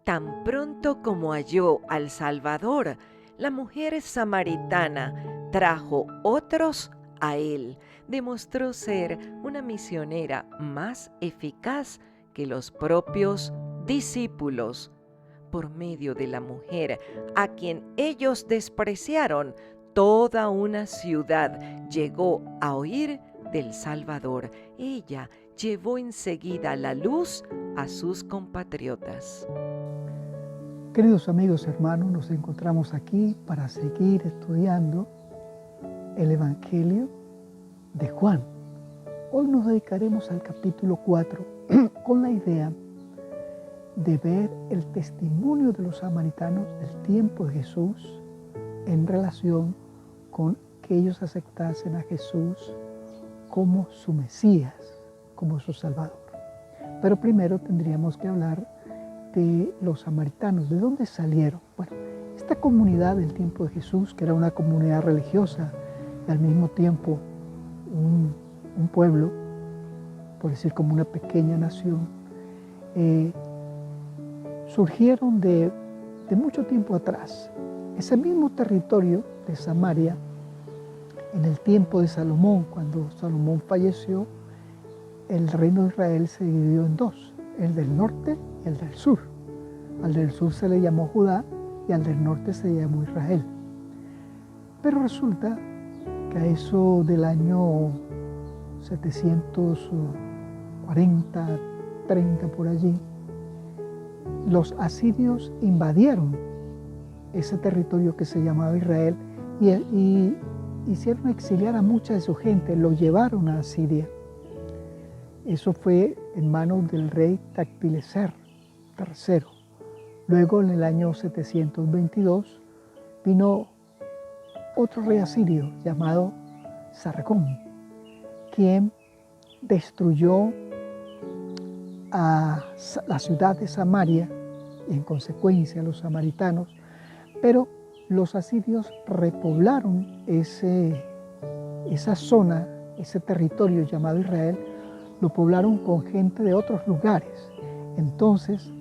Tan pronto como halló al Salvador, la mujer samaritana trajo otros a él. Demostró ser una misionera más eficaz que los propios discípulos. Por medio de la mujer, a quien ellos despreciaron, toda una ciudad llegó a oír del Salvador. Ella llevó enseguida la luz a sus compatriotas. Queridos amigos, hermanos, nos encontramos aquí para seguir estudiando el Evangelio de Juan. Hoy nos dedicaremos al capítulo 4 con la idea de ver el testimonio de los samaritanos del tiempo de Jesús en relación con que ellos aceptasen a Jesús como su Mesías, como su Salvador. Pero primero tendríamos que hablar de los samaritanos. ¿De dónde salieron? Bueno, esta comunidad del tiempo de Jesús, que era una comunidad religiosa y al mismo tiempo un pueblo, por decir como una pequeña nación, surgieron de mucho tiempo atrás. Ese mismo territorio de Samaria, en el tiempo de Salomón, cuando Salomón falleció, el reino de Israel se dividió en dos, el del norte y el del sur. Al del sur se le llamó Judá y al del norte se llamó Israel. Pero resulta que a eso del año 740, 30 por allí, los asirios invadieron ese territorio que se llamaba Israel y hicieron exiliar a mucha de su gente, lo llevaron a Asiria. Eso fue en manos del rey Tagpileser III. Luego, en el año 722, vino otro rey asirio llamado Sargón, quien destruyó a la ciudad de Samaria y en consecuencia a los samaritanos, pero los asirios repoblaron esa zona, ese territorio llamado Israel, lo poblaron con gente de otros lugares. Entonces,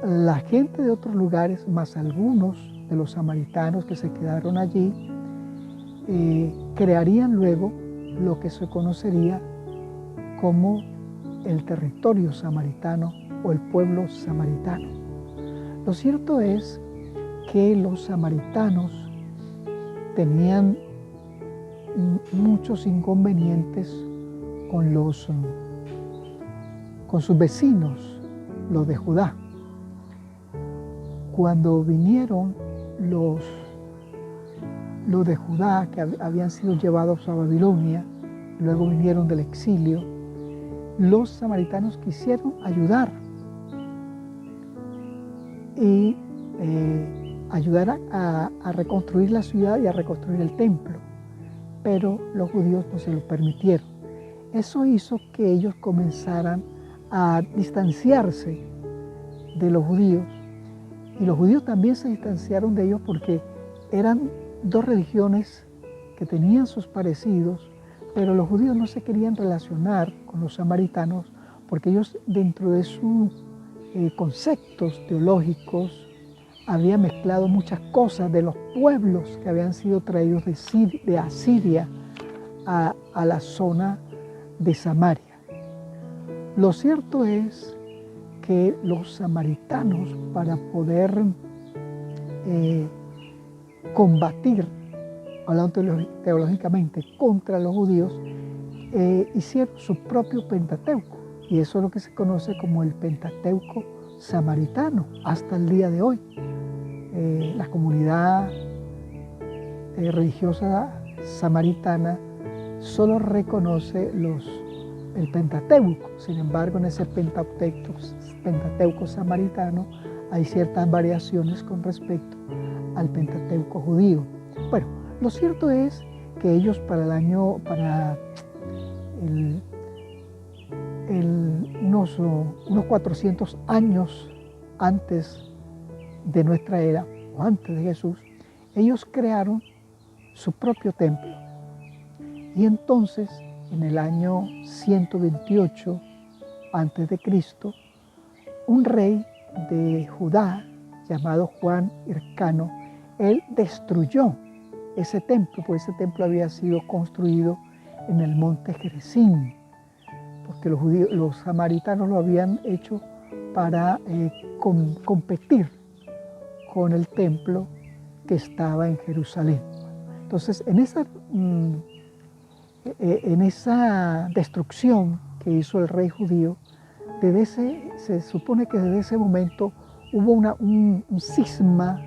la gente de otros lugares, más algunos de los samaritanos que se quedaron allí, crearían luego lo que se conocería como el territorio samaritano o el pueblo samaritano. Lo cierto es que los samaritanos tenían muchos inconvenientes con sus vecinos, los de Judá. Cuando vinieron los de Judá, que habían sido llevados a Babilonia, luego vinieron del exilio, los samaritanos quisieron ayudar y ayudar a reconstruir la ciudad y a reconstruir el templo, pero los judíos no se lo permitieron. Eso hizo que ellos comenzaran a distanciarse de los judíos, y los judíos también se distanciaron de ellos porque eran dos religiones que tenían sus parecidos, pero los judíos no se querían relacionar con los samaritanos porque ellos, dentro de sus conceptos teológicos, habían mezclado muchas cosas de los pueblos que habían sido traídos de Asiria a la zona de Samaria. Lo cierto es que los samaritanos, para poder combatir, hablando teológicamente, contra los judíos, hicieron su propio Pentateuco, y eso es lo que se conoce como el Pentateuco samaritano hasta el día de hoy. La comunidad religiosa samaritana solo reconoce el Pentateuco. Sin embargo, en ese Pentateuco samaritano hay ciertas variaciones con respecto al Pentateuco judío. Bueno, lo cierto es que ellos unos 400 años antes de nuestra era, o antes de Jesús, ellos crearon su propio templo. Y entonces, en el año 128 antes de Cristo, un rey de Judá, llamado Juan Hircano, él destruyó ese templo, porque ese templo había sido construido en el monte Gerizim, porque los samaritanos lo habían hecho para competir con el templo que estaba en Jerusalén. Entonces, en esa destrucción que hizo el rey judío, se supone que desde ese momento hubo un cisma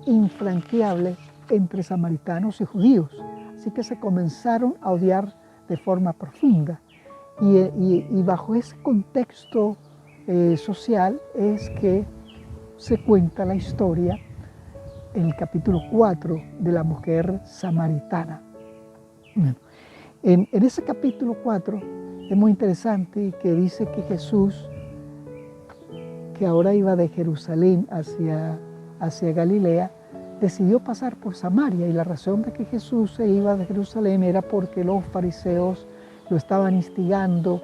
infranqueable entre samaritanos y judíos. Así que se comenzaron a odiar de forma profunda. Y bajo ese contexto social es que se cuenta la historia en el capítulo 4 de la mujer samaritana. Bueno, en ese capítulo 4 es muy interesante que dice que Jesús, que ahora iba de Jerusalén hacia Galilea, decidió pasar por Samaria, y la razón de que Jesús se iba de Jerusalén era porque los fariseos lo estaban instigando,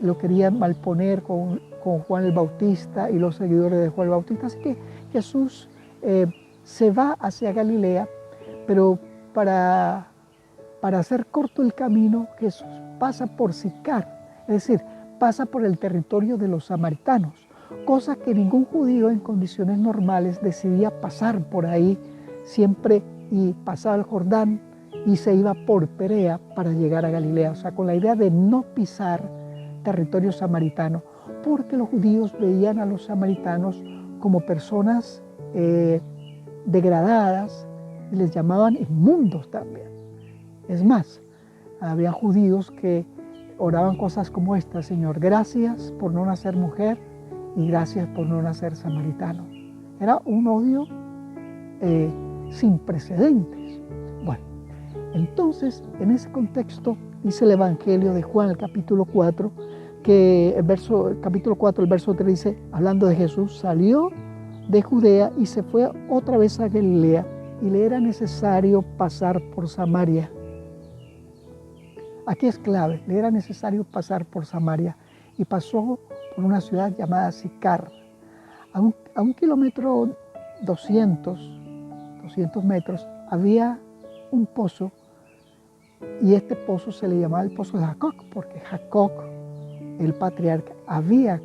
lo querían malponer con Juan el Bautista y los seguidores de Juan el Bautista. Así que Jesús se va hacia Galilea, pero para hacer corto el camino, Jesús pasa por Sicar, es decir, pasa por el territorio de los samaritanos, cosa que ningún judío en condiciones normales decidía pasar por ahí siempre, y pasaba el Jordán y se iba por Perea para llegar a Galilea, o sea, con la idea de no pisar territorio samaritano, porque los judíos veían a los samaritanos como personas degradadas, y les llamaban inmundos también. Es más, había judíos que oraban cosas como esta: Señor, gracias por no nacer mujer y gracias por no nacer samaritano. Era un odio sin precedentes. Bueno, entonces, en ese contexto, dice el Evangelio de Juan, el capítulo 4, que el capítulo 4, el verso 3 dice, hablando de Jesús, salió de Judea y se fue otra vez a Galilea, y le era necesario pasar por Samaria. Aquí es clave, le era necesario pasar por Samaria, y pasó por una ciudad llamada Sicar. A un kilómetro 200 metros había un pozo, y este pozo se le llamaba el pozo de Jacob, porque Jacob, el patriarca, había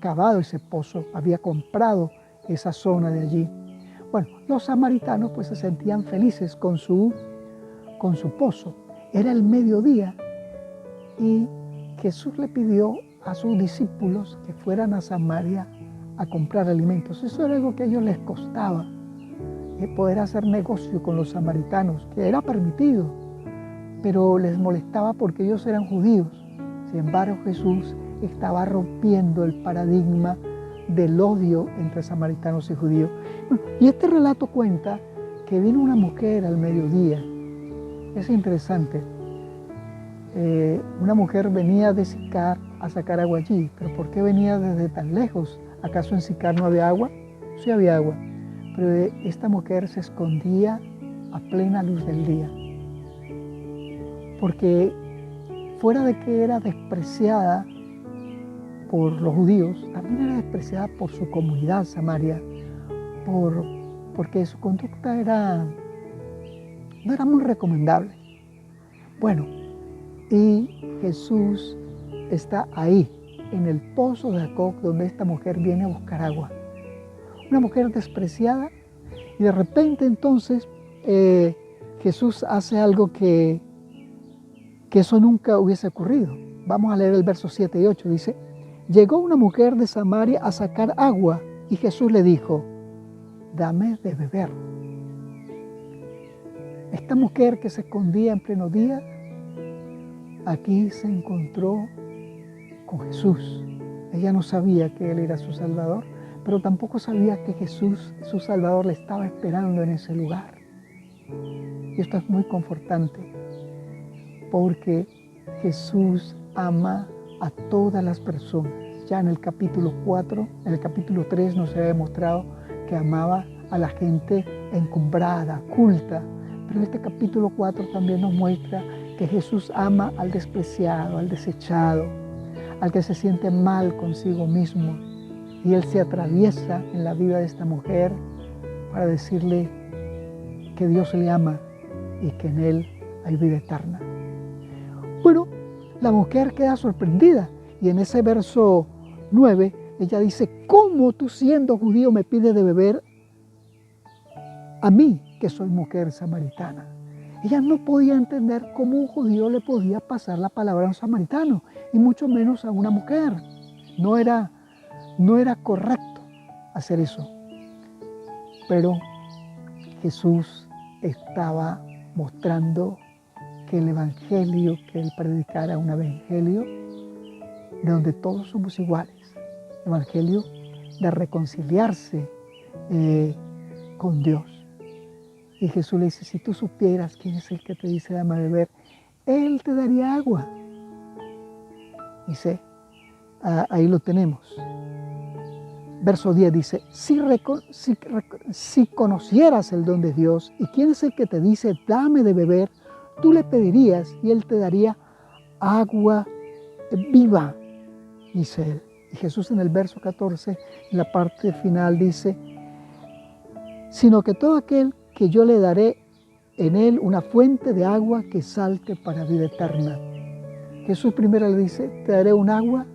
cavado ese pozo, había comprado esa zona de allí. Bueno, los samaritanos pues se sentían felices con su pozo. Era el mediodía y Jesús le pidió a sus discípulos que fueran a Samaria a comprar alimentos. Eso era algo que a ellos les costaba, poder hacer negocio con los samaritanos, que era permitido, pero les molestaba porque ellos eran judíos. Sin embargo, Jesús estaba rompiendo el paradigma del odio entre samaritanos y judíos. Y este relato cuenta que vino una mujer al mediodía. Es interesante. Una mujer venía de Sicar a sacar agua allí. ¿Pero por qué venía desde tan lejos? ¿Acaso en Sicar no había agua? Sí había agua. Pero esta mujer se escondía a plena luz del día. Porque fuera de que era despreciada por los judíos, también era despreciada por su comunidad Samaria, porque su conducta no era muy recomendable. Bueno, y Jesús está ahí, en el pozo de Jacob, donde esta mujer viene a buscar agua. Una mujer despreciada, y de repente entonces Jesús hace algo que eso nunca hubiese ocurrido. Vamos a leer el verso 7 y 8, dice: llegó una mujer de Samaria a sacar agua, y Jesús le dijo, dame de beber. Esta mujer que se escondía en pleno día, aquí se encontró con Jesús. Ella no sabía que Él era su Salvador, pero tampoco sabía que Jesús, su Salvador, le estaba esperando en ese lugar. Y esto es muy confortante, porque Jesús ama a todas las personas. Ya en el capítulo 4, en el capítulo 3 nos había demostrado que amaba a la gente encumbrada, culta. Pero en este capítulo 4 también nos muestra que Jesús ama al despreciado, al desechado, al que se siente mal consigo mismo. Y Él se atraviesa en la vida de esta mujer para decirle que Dios le ama y que en Él hay vida eterna. Bueno, la mujer queda sorprendida y en ese verso 9 ella dice: ¿cómo tú siendo judío me pides de beber a mí, que soy mujer samaritana? Ella no podía entender cómo un judío le podía pasar la palabra a un samaritano, y mucho menos a una mujer. No era correcto hacer eso. Pero Jesús estaba mostrando que el evangelio que Él predicara era un evangelio de donde todos somos iguales. Evangelio de reconciliarse con Dios. Y Jesús le dice: si tú supieras quién es el que te dice dame a beber, Él te daría agua. Dice, ahí lo tenemos. Verso 10 dice: si conocieras el don de Dios y quién es el que te dice dame de beber, tú le pedirías y Él te daría agua viva, dice Él. Y Jesús en el verso 14, en la parte final dice: sino que todo aquel que yo le daré en Él una fuente de agua que salte para vida eterna. Jesús primero le dice: te daré un agua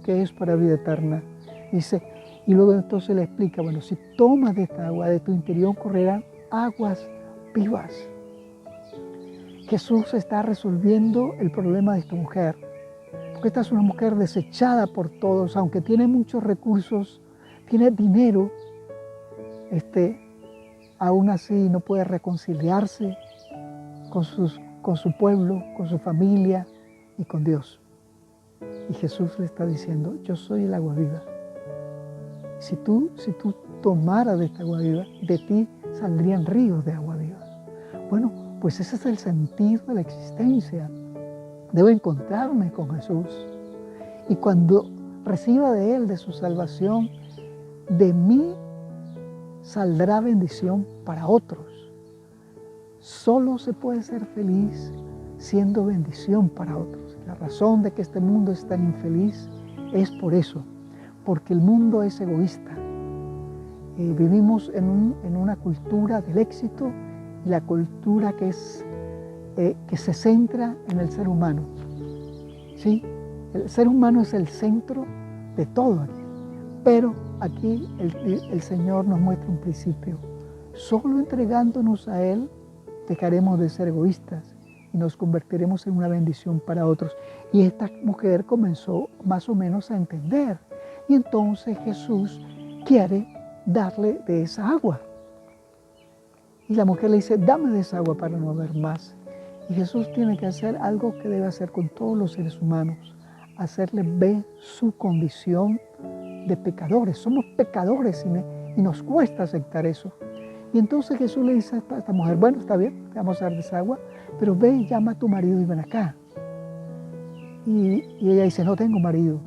que es para vida eterna. Dice, y luego entonces le explica: bueno, si tomas de esta agua, de tu interior correrán aguas vivas. Jesús está resolviendo el problema de esta mujer, porque esta es una mujer desechada por todos, aunque tiene muchos recursos, tiene dinero, aún así no puede reconciliarse con su pueblo, con su familia y con Dios. Y Jesús le está diciendo: yo soy el agua viva. Si tú tomaras de esta agua viva, de ti saldrían ríos de agua viva. Bueno, pues ese es el sentido de la existencia. Debo encontrarme con Jesús. Y cuando reciba de Él, de su salvación, de mí saldrá bendición para otros. Solo se puede ser feliz siendo bendición para otros. La razón de que este mundo es tan infeliz es por eso, porque el mundo es egoísta. Vivimos en una cultura del éxito, y la cultura que se centra en el ser humano. ¿Sí? El ser humano es el centro de todo aquí. Pero aquí el Señor nos muestra un principio. Solo entregándonos a Él dejaremos de ser egoístas y nos convertiremos en una bendición para otros. Y esta mujer comenzó más o menos a entender. Y entonces Jesús quiere darle de esa agua. Y la mujer le dice: dame de esa agua para no beber más. Y Jesús tiene que hacer algo que debe hacer con todos los seres humanos: hacerle ver su condición de pecadores. Somos pecadores y nos cuesta aceptar eso. Y entonces Jesús le dice a esta mujer: bueno, está bien, te vamos a dar de esa agua, pero ve y llama a tu marido y ven acá. Y ella dice: no tengo marido.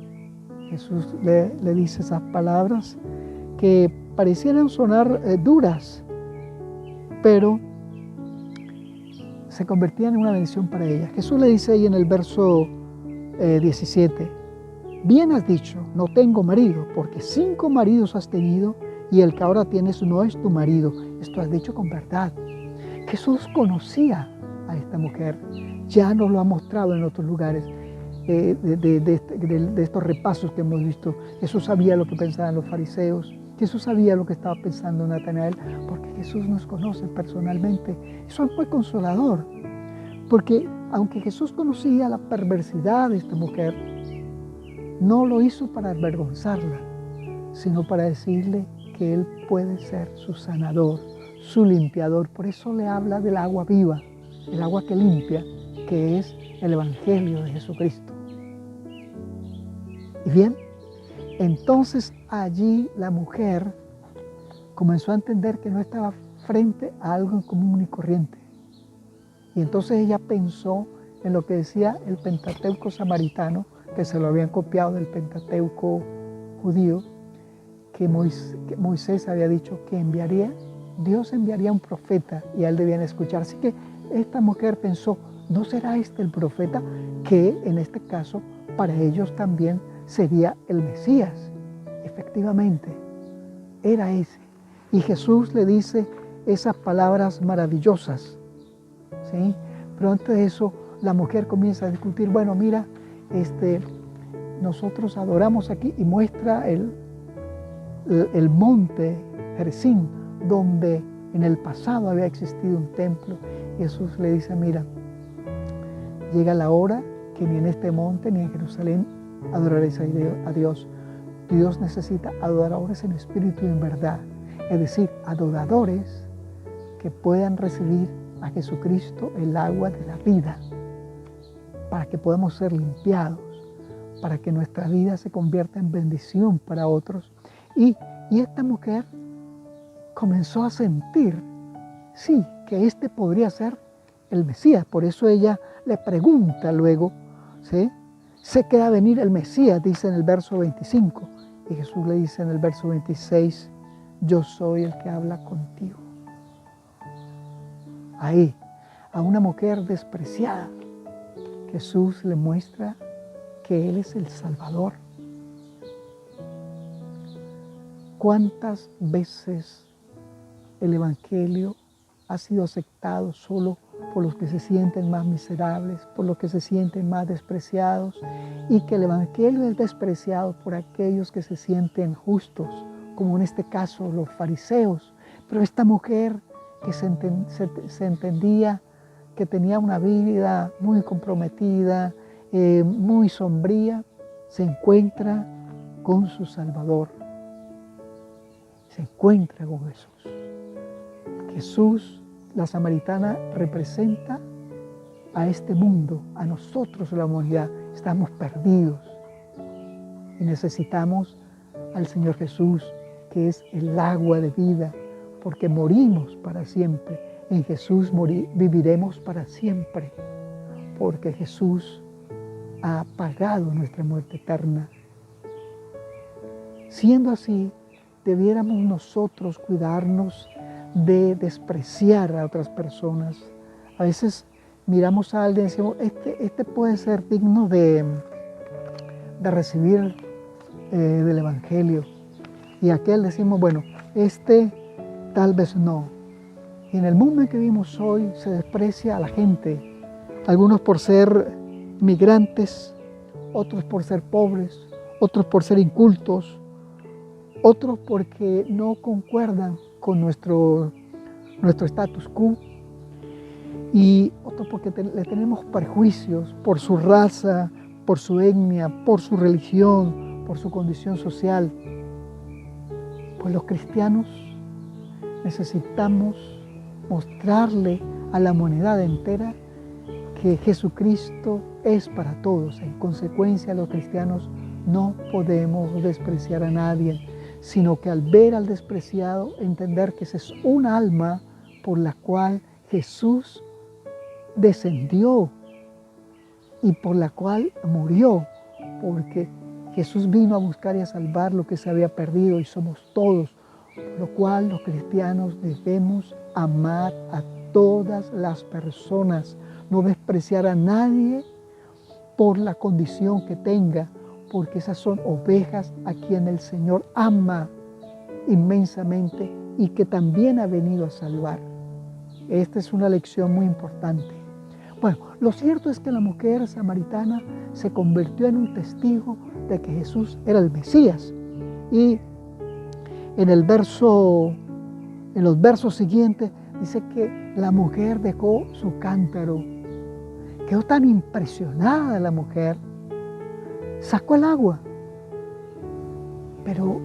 Jesús le dice esas palabras que parecieran sonar duras, pero se convertían en una bendición para ella. Jesús le dice ahí en el verso 17: bien has dicho, no tengo marido, porque 5 maridos has tenido y el que ahora tienes no es tu marido. Esto has dicho con verdad. Jesús conocía a esta mujer, ya nos lo ha mostrado en otros lugares de estos repasos que hemos visto. Jesús sabía lo que pensaban los fariseos, Jesús sabía lo que estaba pensando Natanael, porque Jesús nos conoce personalmente. Eso es muy consolador, porque aunque Jesús conocía la perversidad de esta mujer, no lo hizo para avergonzarla, sino para decirle que Él puede ser su sanador, su limpiador. Por eso le habla del agua viva, el agua que limpia, que es el Evangelio de Jesucristo. Y bien, entonces allí la mujer comenzó a entender que no estaba frente a algo común y corriente. Y entonces ella pensó en lo que decía el Pentateuco samaritano, que se lo habían copiado del Pentateuco judío, que Moisés había dicho que Dios enviaría un profeta y a él debían escuchar. Así que esta mujer pensó: ¿no será este el profeta que en este caso para ellos también sería el Mesías? efectivamente, era ese. Y Jesús le dice esas palabras maravillosas, ¿sí? Pero antes de eso, la mujer comienza a discutir, bueno, mira, nosotros adoramos aquí, y muestra el monte Gerizim, donde en el pasado había existido un templo. Jesús le dice, mira, llega la hora que ni en este monte ni en Jerusalén adoraréis a Dios. Dios necesita adoradores en espíritu y en verdad, es decir, adoradores que puedan recibir a Jesucristo, el agua de la vida, para que podamos ser limpiados, para que nuestra vida se convierta en bendición para otros. Y esta mujer comenzó a sentir, sí, que este podría ser el Mesías. Por eso ella le pregunta luego, ¿sí? Sé que va a venir el Mesías, dice en el verso 25. Y Jesús le dice en el verso 26, yo soy el que habla contigo. Ahí, a una mujer despreciada, Jesús le muestra que Él es el Salvador. ¿Cuántas veces el Evangelio ha sido aceptado solo por los que se sienten más miserables, por los que se sienten más despreciados, y que el Evangelio es despreciado por aquellos que se sienten justos, como en este caso los fariseos? Pero esta mujer que se entendía que tenía una vida muy comprometida, muy sombría, se encuentra con su Salvador, se encuentra con Jesús. Jesús, la samaritana, representa a este mundo, a nosotros, la humanidad. Estamos perdidos y necesitamos al Señor Jesús, que es el agua de vida, porque morimos para siempre. En Jesús viviremos para siempre, porque Jesús ha pagado nuestra muerte eterna. Siendo así, debiéramos nosotros cuidarnos de despreciar a otras personas. A veces miramos a alguien y decimos, este puede ser digno de recibir del Evangelio. Y aquel decimos, bueno, tal vez no. Y en el mundo en que vivimos hoy se desprecia a la gente. Algunos por ser migrantes, otros por ser pobres, otros por ser incultos, otros porque no concuerdan con nuestro status quo, y otros porque le tenemos prejuicios por su raza, por su etnia, por su religión, por su condición social. Pues los cristianos necesitamos mostrarle a la humanidad entera que Jesucristo es para todos. En consecuencia, los cristianos no podemos despreciar a nadie, sino que al ver al despreciado, entender que esa es un alma por la cual Jesús descendió y por la cual murió, porque Jesús vino a buscar y a salvar lo que se había perdido, y somos todos, por lo cual los cristianos debemos amar a todas las personas, no despreciar a nadie por la condición que tenga, porque esas son ovejas a quien el Señor ama inmensamente y que también ha venido a salvar. Esta es una lección muy importante. Bueno, lo cierto es que la mujer samaritana se convirtió en un testigo de que Jesús era el Mesías. Y en los versos siguientes dice que la mujer dejó su cántaro. Quedó tan impresionada la mujer. Sacó el agua, pero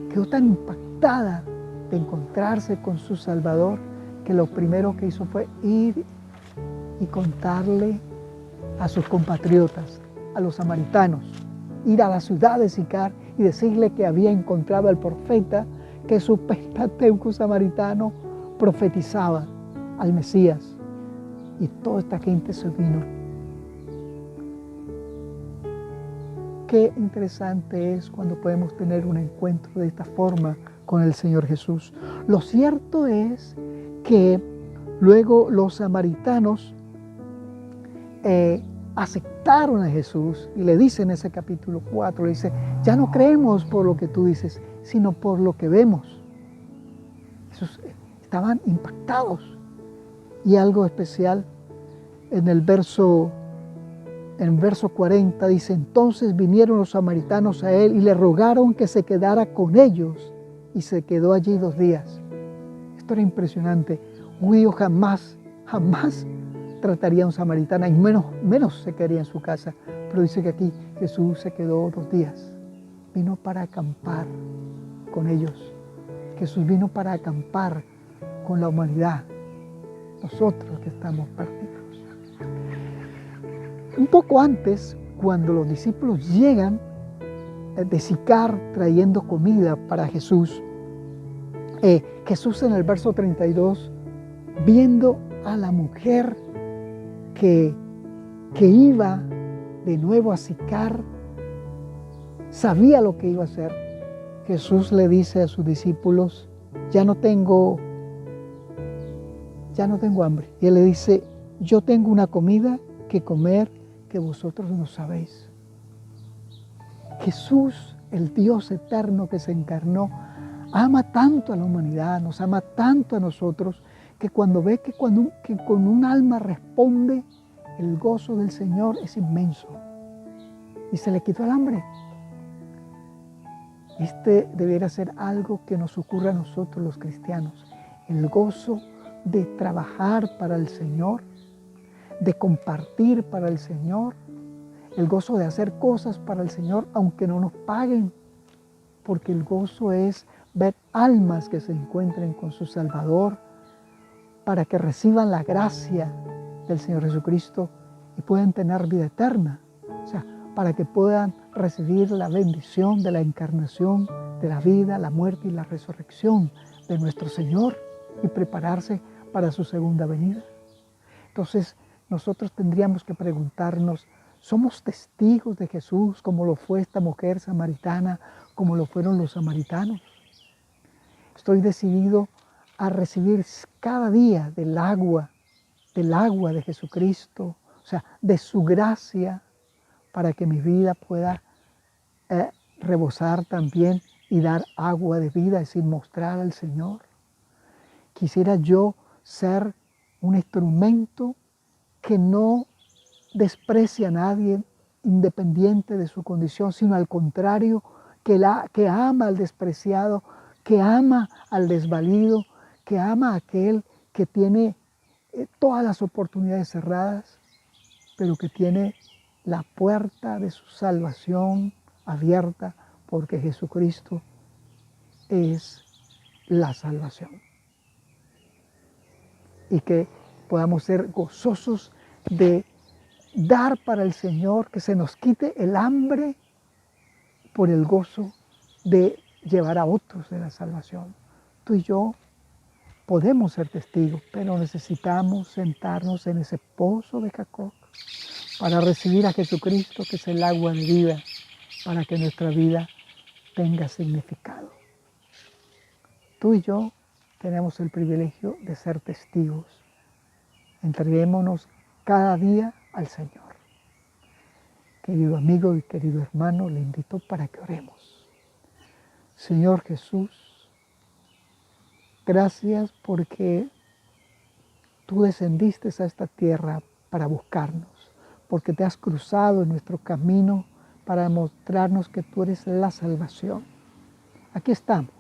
quedó tan impactada de encontrarse con su Salvador que lo primero que hizo fue ir y contarle a sus compatriotas, a los samaritanos, ir a la ciudad de Sicar y decirle que había encontrado al profeta, que su pentateuco samaritano profetizaba al Mesías. Y toda esta gente se vino. Qué interesante es cuando podemos tener un encuentro de esta forma con el Señor Jesús. Lo cierto es que luego los samaritanos aceptaron a Jesús, y le dice en ese capítulo 4, le dice, ya no creemos por lo que tú dices, sino por lo que vemos. Esos estaban impactados. Y algo especial, en el verso 40 dice, entonces vinieron los samaritanos a él y le rogaron que se quedara con ellos, y se quedó allí 2 días. Esto era impresionante. Un judío jamás trataría a un samaritano, y menos se quedaría en su casa. Pero dice que aquí Jesús se quedó 2 días. Vino para acampar con ellos. Jesús vino para acampar con la humanidad, nosotros que estamos perdidos. Un poco antes, cuando los discípulos llegan de Sicar trayendo comida para Jesús, Jesús en el verso 32, viendo a la mujer que iba de nuevo a Sicar, sabía lo que iba a hacer. Jesús le dice a sus discípulos, ya no tengo hambre. Y él le dice, yo tengo una comida que comer que vosotros no sabéis. Jesús, el Dios eterno que se encarnó, ama tanto a la humanidad, nos ama tanto a nosotros, que cuando ve que con un alma responde, el gozo del Señor es inmenso. Y se le quitó el hambre. Este debiera ser algo que nos ocurra a nosotros los cristianos. El gozo de trabajar para el Señor, de compartir para el Señor, el gozo de hacer cosas para el Señor aunque no nos paguen, porque el gozo es ver almas que se encuentren con su Salvador para que reciban la gracia del Señor Jesucristo y puedan tener vida eterna. O sea, para que puedan recibir la bendición de la encarnación, de la vida, la muerte y la resurrección de nuestro Señor y prepararse para su segunda venida. Entonces, nosotros tendríamos que preguntarnos, ¿somos testigos de Jesús como lo fue esta mujer samaritana, como lo fueron los samaritanos? Estoy decidido a recibir cada día del agua de Jesucristo, o sea, de su gracia, para que mi vida pueda rebosar también y dar agua de vida, es decir, mostrar al Señor. Quisiera yo ser un instrumento que no desprecia a nadie independiente de su condición, sino al contrario, que ama al despreciado, que ama al desvalido, que ama a aquel que tiene todas las oportunidades cerradas, pero que tiene la puerta de su salvación abierta, porque Jesucristo es la salvación. Y que podamos ser gozosos de dar para el Señor, que se nos quite el hambre por el gozo de llevar a otros de la salvación. Tú y yo podemos ser testigos, pero necesitamos sentarnos en ese pozo de Jacob para recibir a Jesucristo, que es el agua de vida, para que nuestra vida tenga significado. Tú y yo tenemos el privilegio de ser testigos. Entreguémonos cada día al Señor. Querido amigo y querido hermano, le invito para que oremos. Señor Jesús, gracias porque tú descendiste a esta tierra para buscarnos, porque te has cruzado en nuestro camino para mostrarnos que tú eres la salvación. Aquí estamos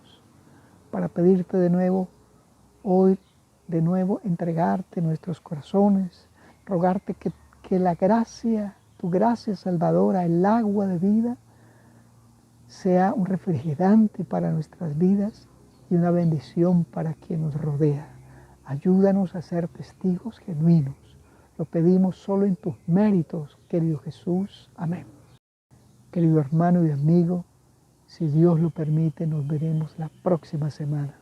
para pedirte de nuevo, hoy de nuevo entregarte nuestros corazones, rogarte que la gracia, tu gracia salvadora, el agua de vida, sea un refrigerante para nuestras vidas y una bendición para quien nos rodea. Ayúdanos a ser testigos genuinos. Lo pedimos solo en tus méritos, querido Jesús. Amén. Querido hermano y amigo, si Dios lo permite, nos veremos la próxima semana.